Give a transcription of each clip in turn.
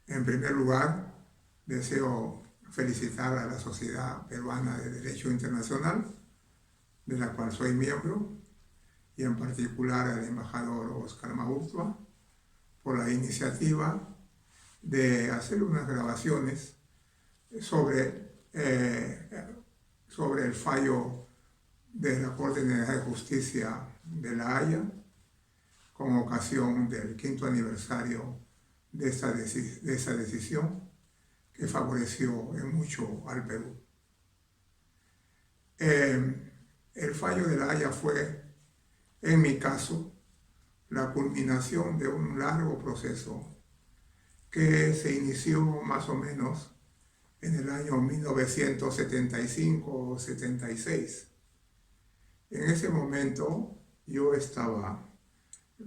En primer lugar, deseo felicitar a la Sociedad Peruana de Derecho Internacional, de la cual soy miembro, y en particular al embajador Oscar Maurtua, por la iniciativa de hacer unas grabaciones sobre el fallo de la Corte General de Justicia de La Haya, con ocasión del 5º aniversario de esa decisión que favoreció en mucho al Perú. El fallo de La Haya fue, en mi caso, la culminación de un largo proceso que se inició más o menos en el año 1975 o 76. En ese momento yo estaba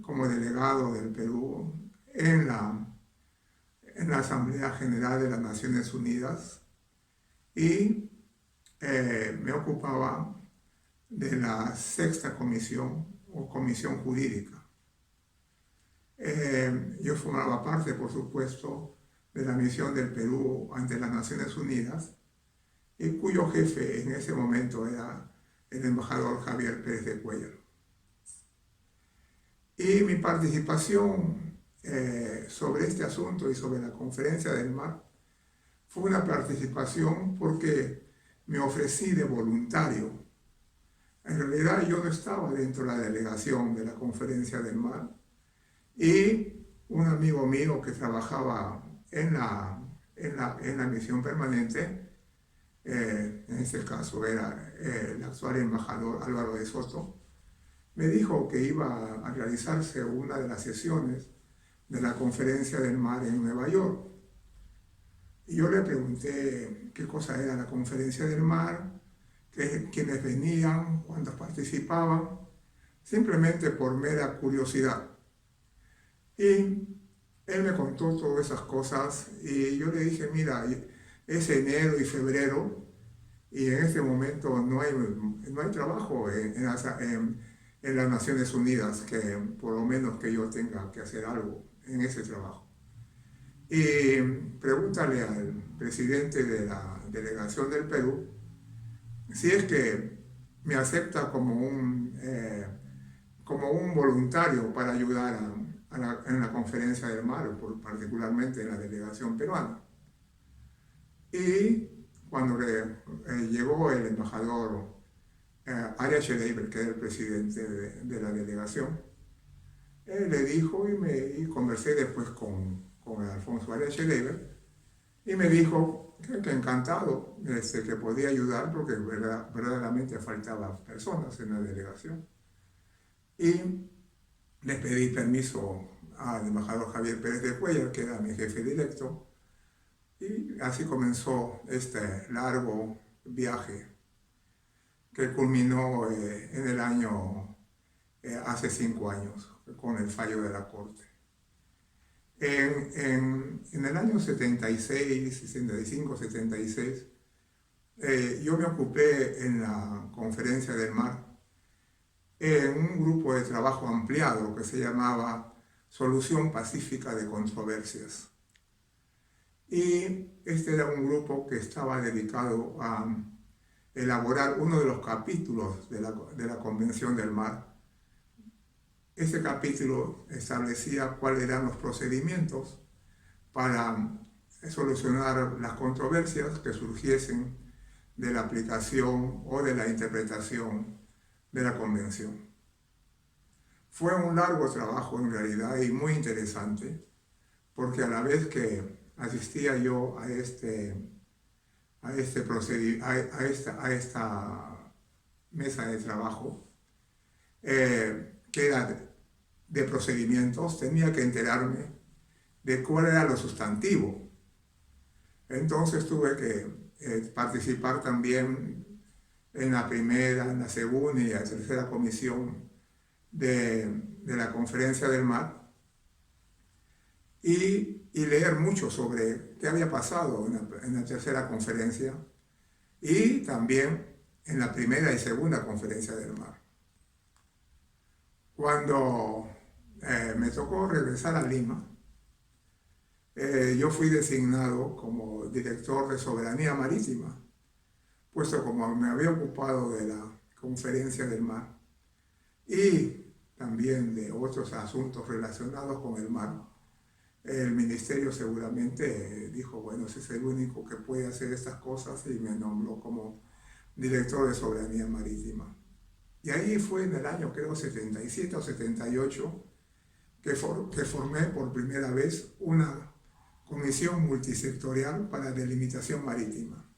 como delegado del Perú en la Asamblea General de las Naciones Unidas y me ocupaba de la 6ª comisión o comisión jurídica. Yo formaba parte, por supuesto, de la misión del Perú ante las Naciones Unidas y cuyo jefe en ese momento era el embajador Javier Pérez de Cuéllar. Y mi participación sobre este asunto y sobre la Conferencia del Mar fue una participación porque me ofrecí de voluntario. En realidad yo no estaba dentro de la delegación de la Conferencia del Mar y un amigo mío que trabajaba en la misión permanente, en este caso era el actual embajador Álvaro de Soto, me dijo que iba a realizarse una de las sesiones de la Conferencia del Mar en Nueva York. Y yo le pregunté qué cosa era la Conferencia del Mar, quiénes venían, cuántos participaban, simplemente por mera curiosidad. Y él me contó todas esas cosas y yo le dije, mira, es enero y febrero y en este momento no hay trabajo en las Naciones Unidas, que por lo menos que yo tenga que hacer algo en ese trabajo. Y pregúntale al presidente de la delegación del Perú si es que me acepta como un voluntario para ayudar en la Conferencia del Mar, particularmente en la delegación peruana. Y cuando llegó el embajador Arias Schleiber, que era el presidente de la delegación, le dijo y conversé después con Alfonso Arias Schleiber y me dijo que encantado, que podía ayudar porque verdaderamente faltaban personas en la delegación. Y les pedí permiso al embajador Javier Pérez de Cuéllar, que era mi jefe directo, y así comenzó este largo viaje que culminó en el año, hace 5 años, con el fallo de la Corte. En el año 76, 65, 76, yo me ocupé en la Conferencia del Mar en un grupo de trabajo ampliado que se llamaba Solución Pacífica de Controversias. Y este era un grupo que estaba dedicado a elaborar uno de los capítulos de la Convención del Mar. Este capítulo establecía cuáles eran los procedimientos para solucionar las controversias que surgiesen de la aplicación o de la interpretación de la Convención. Fue un largo trabajo en realidad y muy interesante, porque a la vez que asistía yo a esta mesa de trabajo, que era de procedimientos, tenía que enterarme de cuál era lo sustantivo. Entonces tuve que participar también en la primera, en la segunda y la tercera comisión de la Conferencia del Mar y leer mucho sobre qué había pasado en la tercera conferencia y también en la primera y segunda Conferencia del Mar. Cuando me tocó regresar a Lima, yo fui designado como director de soberanía marítima, puesto como me había ocupado de la conferencia del mar y también de otros asuntos relacionados con el mar. El ministerio seguramente dijo, bueno, ese es el único que puede hacer estas cosas, y me nombró como director de soberanía marítima. Y ahí fue en el año, creo, 77 o 78, que formé por primera vez una comisión multisectorial para delimitación marítima.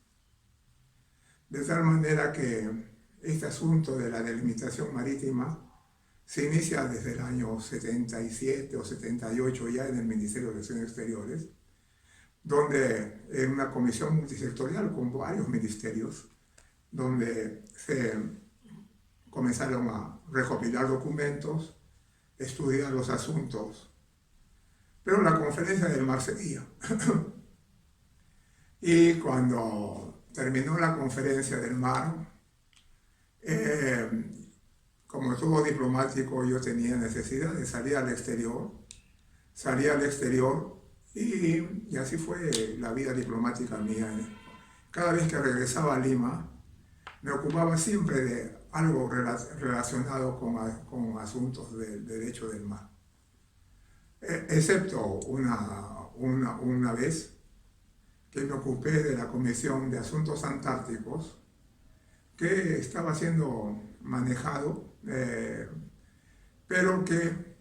De tal manera que este asunto de la delimitación marítima se inicia desde el año 77 o 78 ya en el Ministerio de Relaciones Exteriores, donde en una comisión multisectorial con varios ministerios, donde se comenzaron a recopilar documentos, estudiar los asuntos. Pero la conferencia del mar seguía. Y cuando terminó la conferencia del mar, como todo diplomático, yo tenía necesidad de salir al exterior. Salí al exterior y así fue la vida diplomática mía. Cada vez que regresaba a Lima, me ocupaba siempre de algo relacionado con asuntos del derecho del mar. Excepto una vez que me ocupé de la Comisión de Asuntos Antárticos, que estaba siendo manejado, pero que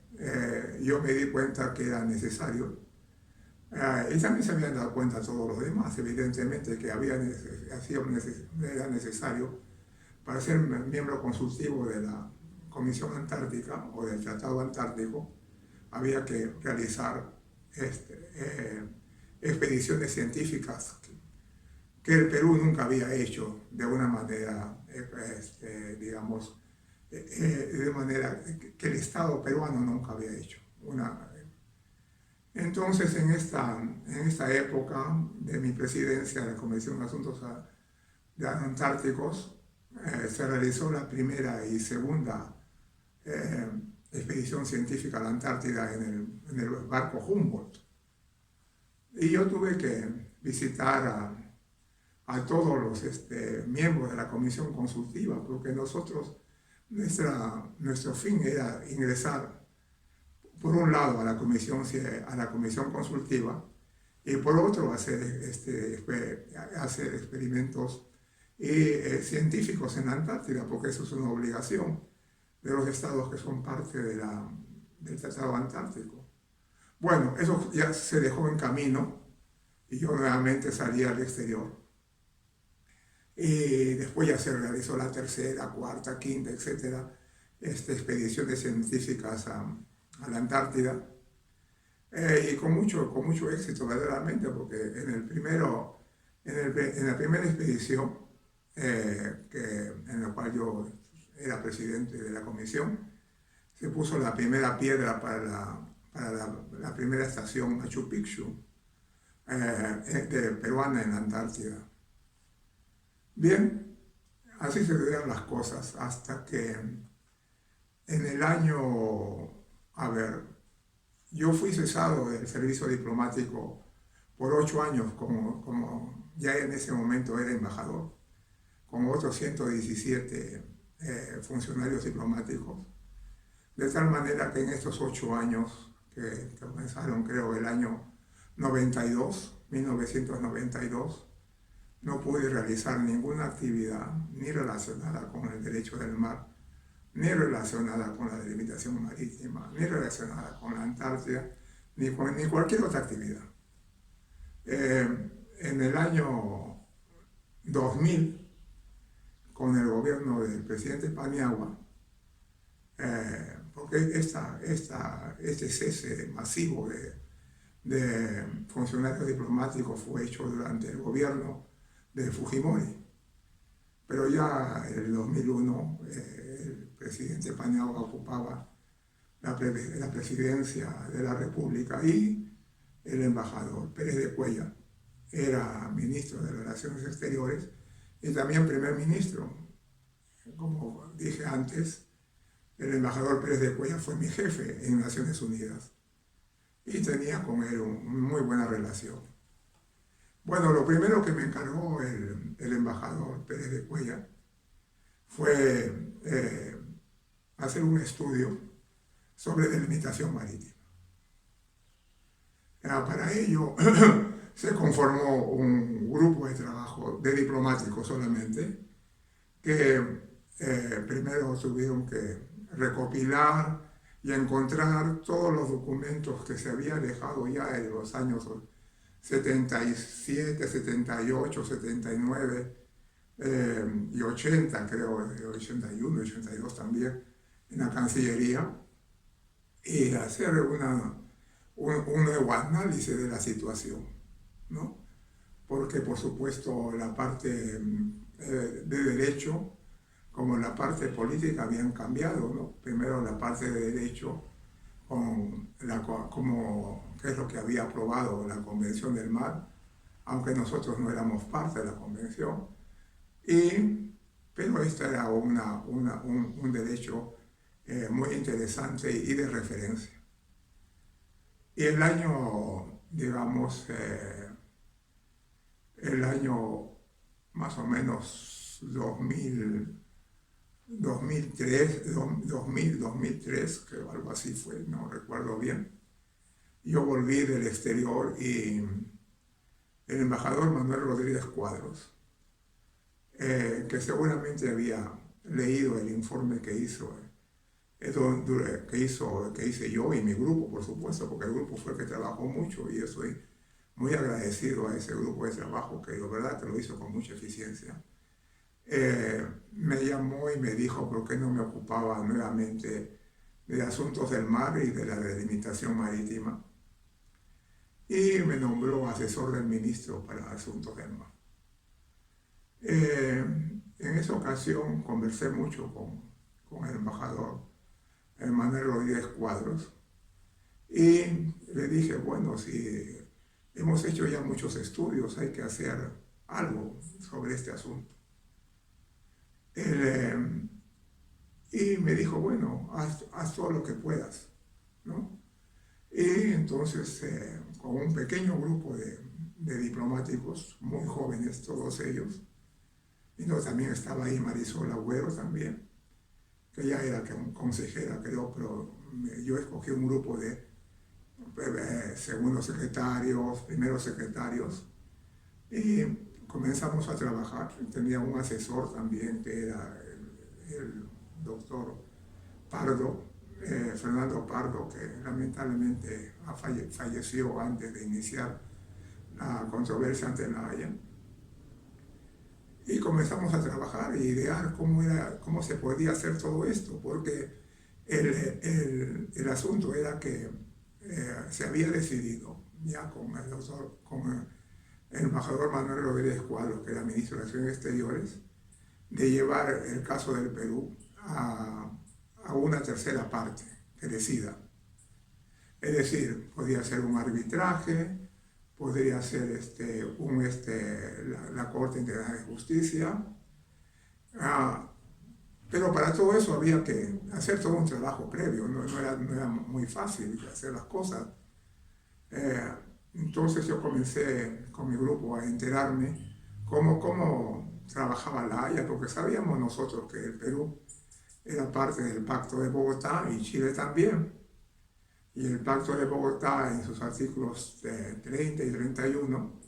yo me di cuenta que era necesario. Y también se habían dado cuenta todos los demás, evidentemente, que era necesario para ser miembro consultivo de la Comisión Antártica o del Tratado Antártico. Había que realizar expediciones científicas que el Perú nunca había hecho de una manera, digamos, de manera que el Estado peruano nunca había hecho. Entonces, en esta época de mi presidencia de la Comisión de Asuntos Antárticos, se realizó la primera y segunda expedición científica a la Antártida en el barco Humboldt. Y yo tuve que visitar a todos los miembros de la comisión consultiva, porque nuestro fin era ingresar, por un lado, a la comisión consultiva, y por otro, hacer experimentos científicos en la Antártida, porque eso es una obligación de los estados que son parte del Tratado Antártico. Bueno, eso ya se dejó en camino y yo nuevamente salí al exterior. Y después ya se realizó la tercera, cuarta, quinta, etcétera, expediciones científicas a la Antártida. Y con mucho éxito, verdaderamente, porque en la primera expedición, en la cual yo era presidente de la comisión, se puso la primera piedra para la primera estación Machu Picchu peruana en la Antártida. Bien, así se dieron las cosas hasta que en el año, yo fui cesado del servicio diplomático por 8 años, como ya en ese momento era embajador, con otros 117 funcionarios diplomáticos, de tal manera que en estos 8 años, que comenzaron creo el año 1992, no pude realizar ninguna actividad ni relacionada con el derecho del mar, ni relacionada con la delimitación marítima, ni relacionada con la Antártida, ni cualquier otra actividad. En el año 2000, con el gobierno del presidente Paniagua, porque este cese masivo de funcionarios diplomáticos fue hecho durante el gobierno de Fujimori, pero ya en el 2001 el presidente Paniagua ocupaba la presidencia de la República y el embajador Pérez de Cuellar era ministro de Relaciones Exteriores y también primer ministro. Como dije antes, el embajador Pérez de Cuellar fue mi jefe en Naciones Unidas. y tenía con él una muy buena relación. Bueno, lo primero que me encargó el embajador Pérez de Cuellar fue hacer un estudio sobre delimitación marítima. Para ello se conformó un grupo de trabajo de diplomáticos solamente, que primero tuvieron que recopilar y encontrar todos los documentos que se habían dejado ya en los años 77, 78, 79 y 80, creo, 81, 82 también, en la Cancillería, y hacer un nuevo análisis de la situación, ¿no? Porque por supuesto la parte de derecho como la parte política habían cambiado, ¿no? Primero la parte de derecho como qué es lo que había aprobado la Convención del Mar, aunque nosotros no éramos parte de la Convención, pero este era un derecho muy interesante y de referencia. Y el año, digamos, el año más o menos 2003, que algo así fue, no recuerdo bien. Yo volví del exterior y el embajador Manuel Rodríguez Cuadros, que seguramente había leído el informe que hice yo y mi grupo, por supuesto, porque el grupo fue el que trabajó mucho y yo soy muy agradecido a ese grupo de trabajo que de verdad que lo hizo con mucha eficiencia. Me llamó y me dijo por qué no me ocupaba nuevamente de asuntos del mar y de la delimitación marítima, y me nombró asesor del ministro para asuntos del mar. En esa ocasión conversé mucho con el embajador Manuel Rodríguez Cuadros y le dije, bueno, si hemos hecho ya muchos estudios, hay que hacer algo sobre este asunto. Y me dijo, bueno, haz todo lo que puedas, ¿no? Y entonces, con un pequeño grupo de diplomáticos, muy jóvenes todos ellos, y no, también estaba ahí Marisol Agüero también, que ya era consejera, creo, pero yo escogí un grupo de segundos secretarios, primeros secretarios, y comenzamos a trabajar. Tenía un asesor también que era el doctor Pardo, Fernando Pardo, que lamentablemente falleció antes de iniciar la controversia ante la Haya. Y comenzamos a trabajar e idear cómo se podía hacer todo esto, porque el asunto era que se había decidido ya con el embajador Manuel Rodríguez Cuadros, que era ministro de Relaciones Exteriores, de llevar el caso del Perú a una tercera parte que decida. Es decir, podría ser un arbitraje, podría ser la Corte Internacional de Justicia, pero para todo eso había que hacer todo un trabajo previo, no era muy fácil hacer las cosas. Entonces yo comencé con mi grupo a enterarme cómo trabajaba la Haya, porque sabíamos nosotros que el Perú era parte del Pacto de Bogotá y Chile también. Y el Pacto de Bogotá, en sus artículos 30 y 31,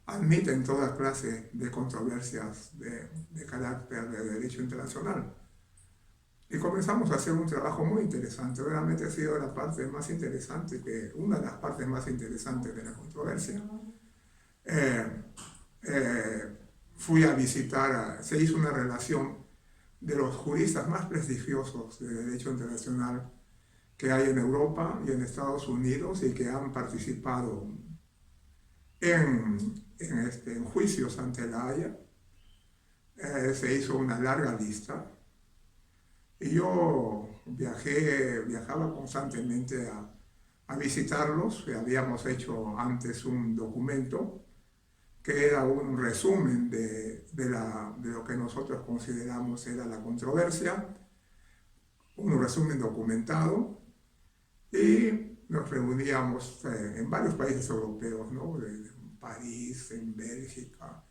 admiten toda clase de controversias de carácter de derecho internacional. Y comenzamos a hacer un trabajo muy interesante. Realmente ha sido una de las partes más interesantes de la controversia. Fui a visitar, se hizo una relación de los juristas más prestigiosos de derecho internacional que hay en Europa y en Estados Unidos y que han participado en juicios ante la Haya. Se hizo una larga lista y yo viajaba constantemente a visitarlos. Habíamos hecho antes un documento que era un resumen de lo que nosotros consideramos era la controversia, un resumen documentado, y nos reuníamos en varios países europeos, ¿no? En París, en Bélgica,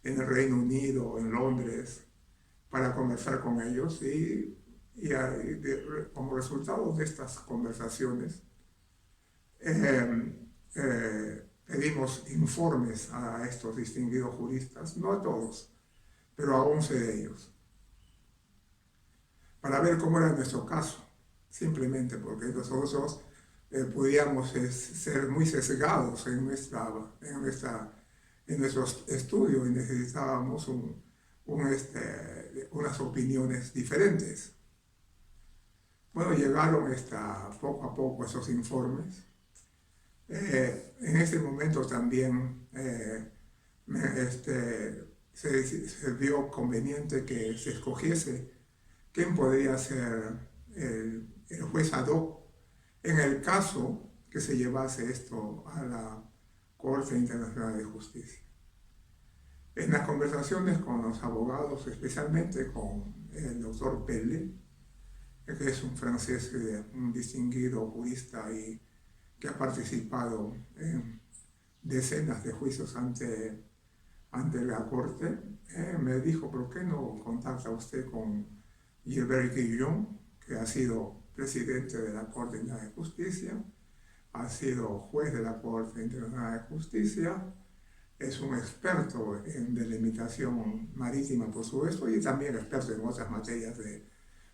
en el Reino Unido, en Londres, para conversar con ellos como resultado de estas conversaciones pedimos informes a estos distinguidos juristas, no a todos, pero a 11 de ellos, para ver cómo era nuestro caso, simplemente porque nosotros podíamos ser muy sesgados en nuestros estudios y necesitábamos unas opiniones diferentes. Bueno, llegaron poco a poco esos informes. En ese momento también se vio conveniente que se escogiese quién podría ser el juez ad hoc en el caso que se llevase esto a la Corte Internacional de Justicia. En las conversaciones con los abogados, especialmente con el doctor Pelle, que es un francés, un distinguido jurista y que ha participado en decenas de juicios ante la Corte, me dijo, ¿por qué no contacta usted con Gilbert Guillon, que ha sido presidente de la Corte Internacional de Justicia, ha sido juez de la Corte Internacional de Justicia, es un experto en delimitación marítima, por supuesto, y también experto en otras materias de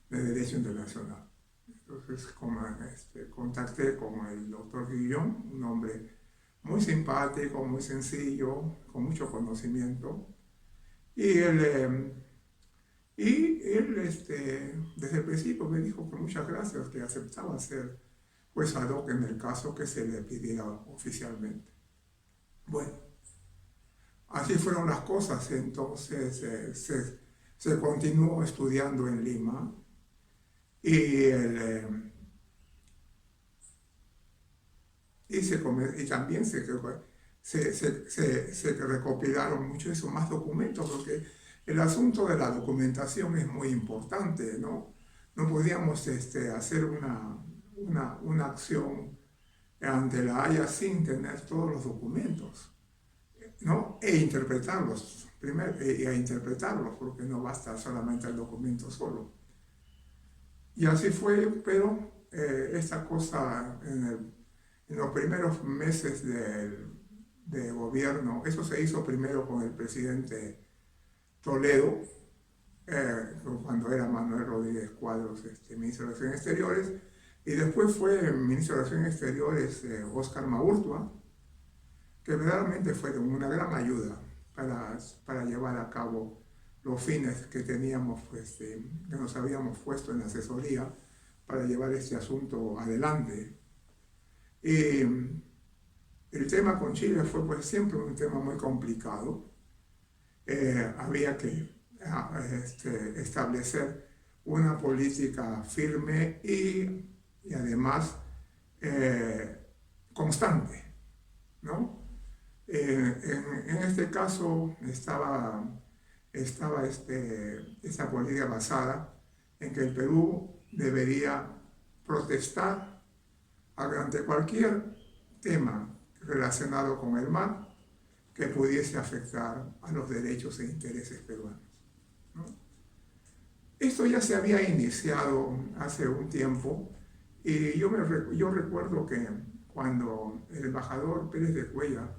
derecho internacional. Entonces contacté con el doctor Guillon, un hombre muy simpático, muy sencillo, con mucho conocimiento, y él desde el principio me dijo que muchas gracias, que aceptaba ser juez ad hoc en el caso que se le pidiera oficialmente. Bueno, así fueron las cosas. Entonces se continuó estudiando en Lima y también se recopilaron muchos más documentos, porque el asunto de la documentación es muy importante, ¿no? No podíamos hacer una acción ante la Haya sin tener todos los documentos, ¿no? E interpretarlos, primero, porque no basta solamente el documento solo. Y así fue, pero esta cosa en los primeros meses de gobierno, eso se hizo primero con el presidente Toledo, cuando era Manuel Rodríguez Cuadros, ministro de Relaciones Exteriores, y después fue el ministro de Relaciones Exteriores, Óscar Maurtua, que verdaderamente fueron una gran ayuda para llevar a cabo los fines que teníamos, que nos habíamos puesto en la asesoría para llevar este asunto adelante. Y el tema con Chile fue siempre un tema muy complicado. Había que establecer una política firme y además constante, ¿no? En este caso estaba esta política basada en que el Perú debería protestar ante cualquier tema relacionado con el mar que pudiese afectar a los derechos e intereses peruanos, ¿no? Esto ya se había iniciado hace un tiempo y yo recuerdo que cuando el embajador Pérez de Cuellar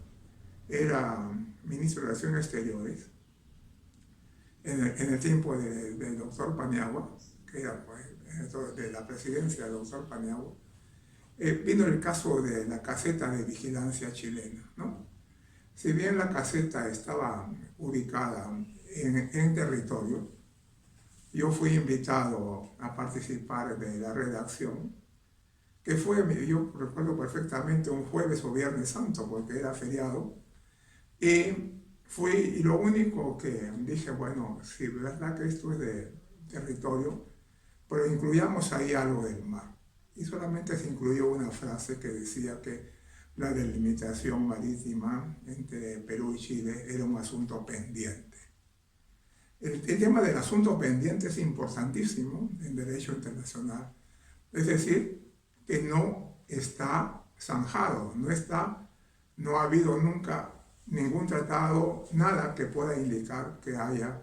era ministro de Relaciones Exteriores, en el tiempo del doctor Paniagua, que era de la presidencia del doctor Paniagua, vino el caso de la caseta de vigilancia chilena, ¿no? Si bien la caseta estaba ubicada en territorio, yo fui invitado a participar de la redacción, que fue, yo recuerdo perfectamente, un jueves o viernes santo, porque era feriado, y fui, y lo único que dije, bueno, si es verdad que esto es de territorio, pero incluyamos ahí algo del mar. Y solamente se incluyó una frase que decía que la delimitación marítima entre Perú y Chile era un asunto pendiente. El tema del asunto pendiente es importantísimo en derecho internacional. Es decir, que no está zanjado, no ha habido nunca ningún tratado, nada que pueda indicar que haya,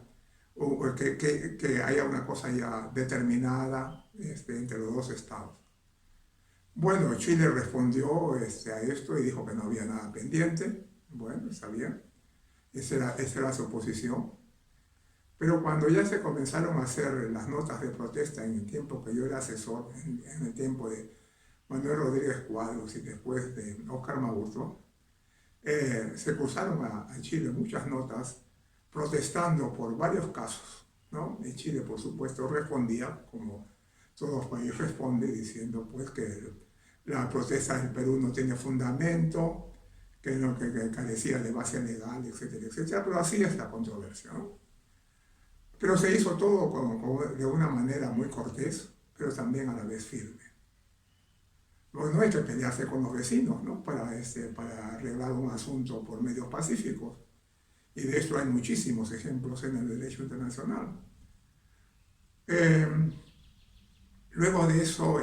que haya una cosa ya determinada entre los dos estados. Bueno, Chile respondió a esto y dijo que no había nada pendiente. Bueno, está bien, esa era su posición. Pero cuando ya se comenzaron a hacer las notas de protesta en el tiempo que yo era asesor, en el tiempo de Manuel Rodríguez Cuadros y después de Óscar Maburto, se cruzaron a Chile muchas notas protestando por varios casos, ¿no? Y Chile, por supuesto, respondía, como todo país responde, diciendo pues que la protesta del Perú no tiene fundamento, que carecía de base legal, etcétera, etcétera, pero así es la controversia, ¿no? Pero se hizo todo de una manera muy cortés, pero también a la vez firme. No hay que pelearse con los vecinos, ¿no? para arreglar un asunto por medios pacíficos. Y de esto hay muchísimos ejemplos en el derecho internacional. Luego de eso,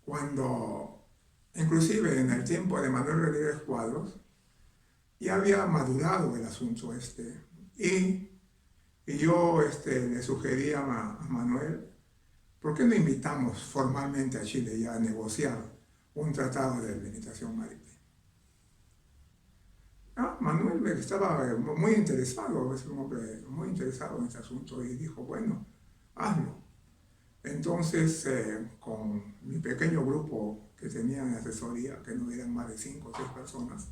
cuando, inclusive en el tiempo de Manuel Rodríguez Cuadros, ya había madurado el asunto y yo le sugerí a Manuel, ¿por qué no invitamos formalmente a Chile ya a negociar un tratado de delimitación marítima? Manuel estaba muy interesado, es un hombre muy interesado en este asunto y dijo, bueno, hazlo. Entonces, con mi pequeño grupo que tenía en asesoría, que no eran más de 5 o 6 personas,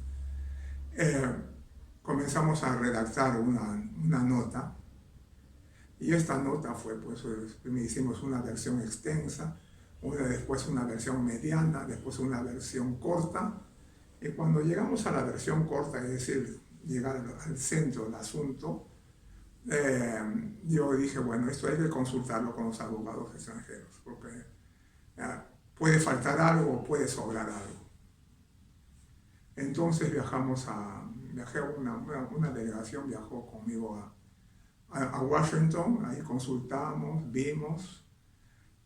comenzamos a redactar una nota. Y esta nota fue, pues, hicimos una versión extensa, después una versión mediana, después una versión corta. Y cuando llegamos a la versión corta, es decir, llegar al centro del asunto, yo dije, bueno, esto hay que consultarlo con los abogados extranjeros, porque puede faltar algo o puede sobrar algo. Entonces una delegación viajó conmigo a Washington, ahí consultamos, vimos,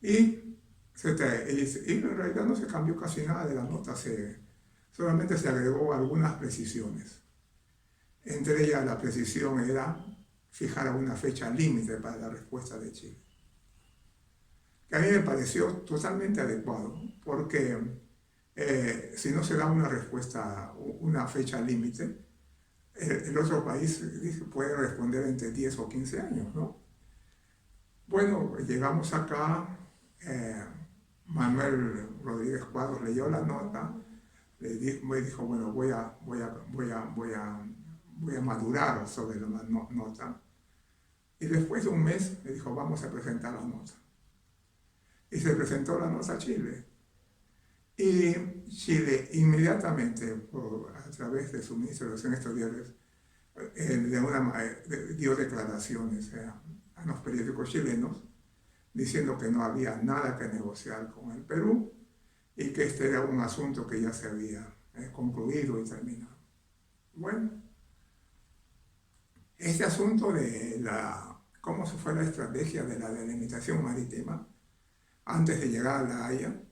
y en realidad no se cambió casi nada de la nota, solamente se agregó algunas precisiones. Entre ellas la precisión era fijar una fecha límite para la respuesta de Chile, que a mí me pareció totalmente adecuado, porque si no se da una respuesta, una fecha límite, el otro país puede responder entre 10 o 15 años, ¿no? Bueno, llegamos acá, Manuel Rodríguez Cuadros leyó la nota, me dijo, bueno, voy a madurar sobre la nota. Y después de un mes me dijo, vamos a presentar la nota. Y se presentó la nota a Chile. Y Chile inmediatamente, a través de su ministro de Relaciones Exteriores, dio declaraciones a los periódicos chilenos diciendo que no había nada que negociar con el Perú y que este era un asunto que ya se había concluido y terminado. Bueno, este asunto de cómo se fue la estrategia de la delimitación marítima antes de llegar a La Haya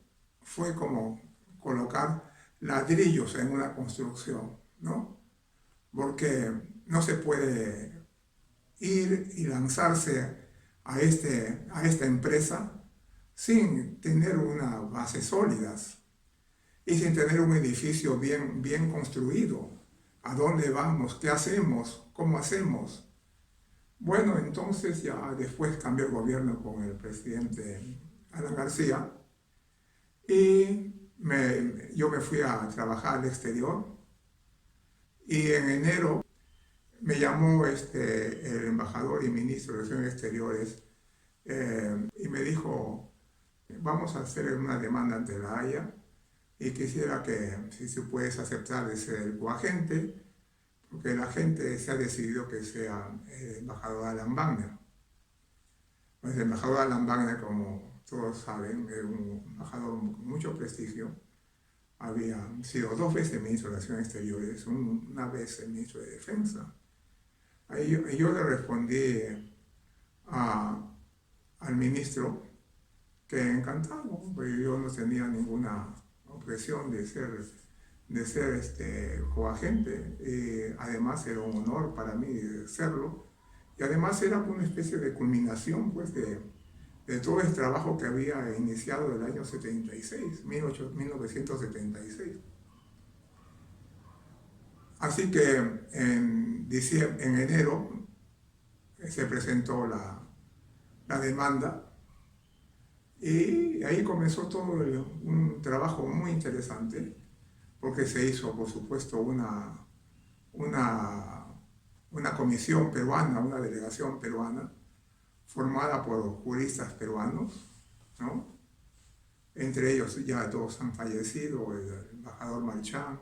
fue como colocar ladrillos en una construcción, ¿no? Porque no se puede ir y lanzarse a esta empresa sin tener una base sólidas y sin tener un edificio bien construido. ¿A dónde vamos? ¿Qué hacemos? ¿Cómo hacemos? Bueno, entonces ya después cambió el gobierno con el presidente Alan García y yo me fui a trabajar al exterior y en enero me llamó el embajador y ministro de Relaciones Exteriores y me dijo, vamos a hacer una demanda ante La Haya y quisiera que si puedes aceptar de ser el coagente, porque la gente se ha decidido que sea el embajador Alan Wagner. Pues el embajador Alan Wagner, como todos saben, es un embajador con mucho prestigio. Había sido 2 veces ministro de Relaciones Exteriores, una vez el ministro de Defensa. Ahí yo le respondí al ministro que encantado, porque yo no tenía ninguna objeción de ser coagente. Además era un honor para mí serlo. Y además era una especie de culminación pues, de todo el trabajo que había iniciado el año 76, 1976. Así que en enero se presentó la demanda y ahí comenzó todo un trabajo muy interesante, porque se hizo, por supuesto, una, una comisión peruana, una delegación peruana, formada por juristas peruanos, ¿no? Entre ellos ya todos han fallecido, el embajador Marchán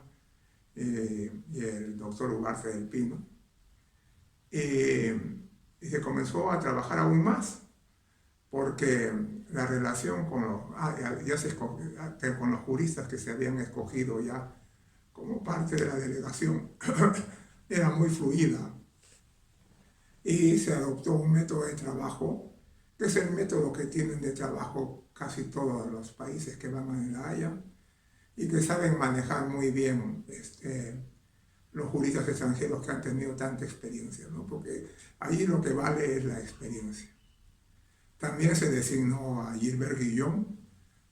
y el doctor Ugarte del Pino. Y se comenzó a trabajar aún más, porque la relación con con los juristas que se habían escogido ya como parte de la delegación era muy fluida. Y se adoptó un método de trabajo, que es el método que tienen de trabajo casi todos los países que van a La Haya, y que saben manejar muy bien los juristas extranjeros que han tenido tanta experiencia, ¿no? Porque ahí lo que vale es la experiencia. También se designó a Gilbert Guillón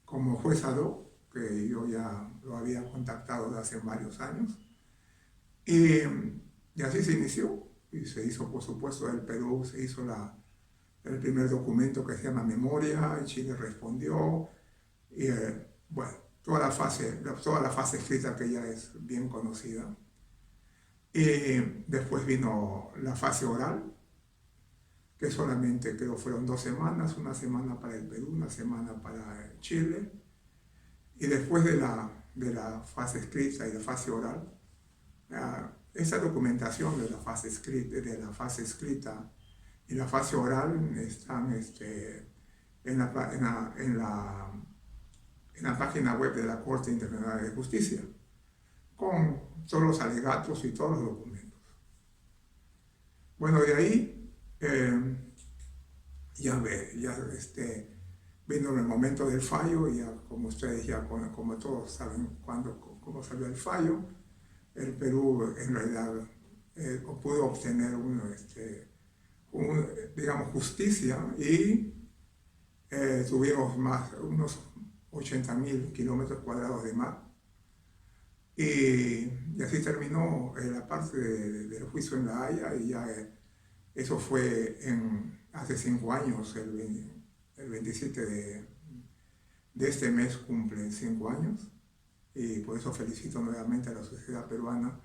como juez ad hoc, que yo ya lo había contactado de hace varios años. Y así se inició, y se hizo, por supuesto, del Perú, se hizo el primer documento que se llama Memoria, y Chile respondió, y bueno, toda la fase escrita que ya es bien conocida. Y después vino la fase oral, que solamente creo fueron 2 semanas, una semana para el Perú, una semana para Chile. Y después de la fase escrita y la fase oral, esa documentación de la fase escrita y la fase oral están en la página web de la Corte Internacional de Justicia, con todos los alegatos y todos los documentos. Bueno, de ahí vino el momento del fallo, y ya como ustedes como todos saben cómo salió el fallo. El Perú en realidad pudo obtener digamos, justicia, y tuvimos unos 80.000 kilómetros cuadrados de mar. Y así terminó la parte del juicio en La Haya, y ya eso fue hace 5 años, el 27 de este mes cumplen 5 años, y por eso felicito nuevamente a la Sociedad Peruana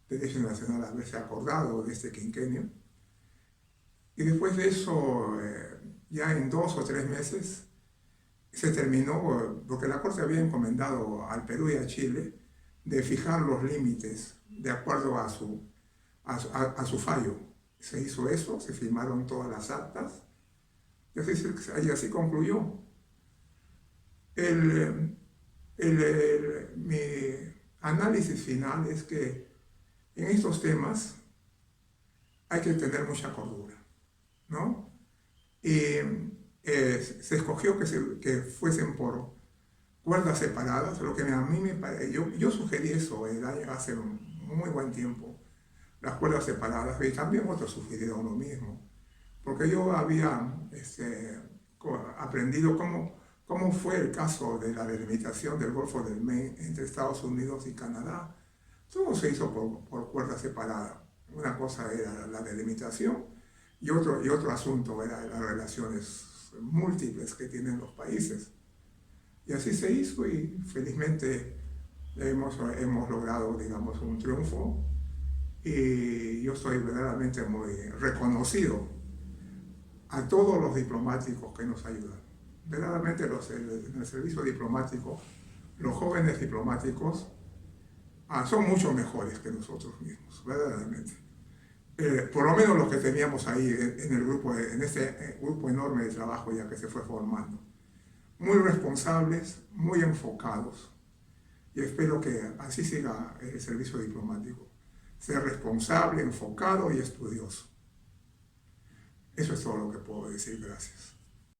de Derecho Internacional de haberse acordado de este quinquenio. Y después de eso, ya en 2 o 3 meses, se terminó, porque la Corte había encomendado al Perú y a Chile de fijar los límites de acuerdo a su fallo. Se hizo eso, se firmaron todas las actas, y así concluyó. Mi análisis final es que en estos temas hay que tener mucha cordura, ¿no? Y se escogió que fuesen por cuerdas separadas, lo que a mí me parece, yo sugerí eso hace un muy buen tiempo, las cuerdas separadas, y también otros sugirieron lo mismo, porque yo había aprendido cómo fue el caso de la delimitación del Golfo del Maine entre Estados Unidos y Canadá. Todo se hizo por cuerda separada. Una cosa era la delimitación, y otro asunto era las relaciones múltiples que tienen los países. Y así se hizo, y felizmente hemos logrado, digamos, un triunfo, y yo estoy verdaderamente muy reconocido a todos los diplomáticos que nos ayudan. Verdaderamente en el servicio diplomático, los jóvenes diplomáticos son mucho mejores que nosotros mismos, verdaderamente. Por lo menos los que teníamos ahí en este grupo enorme de trabajo ya que se fue formando. Muy responsables, muy enfocados, y espero que así siga el servicio diplomático. Ser responsable, enfocado y estudioso. Eso es todo lo que puedo decir. Gracias.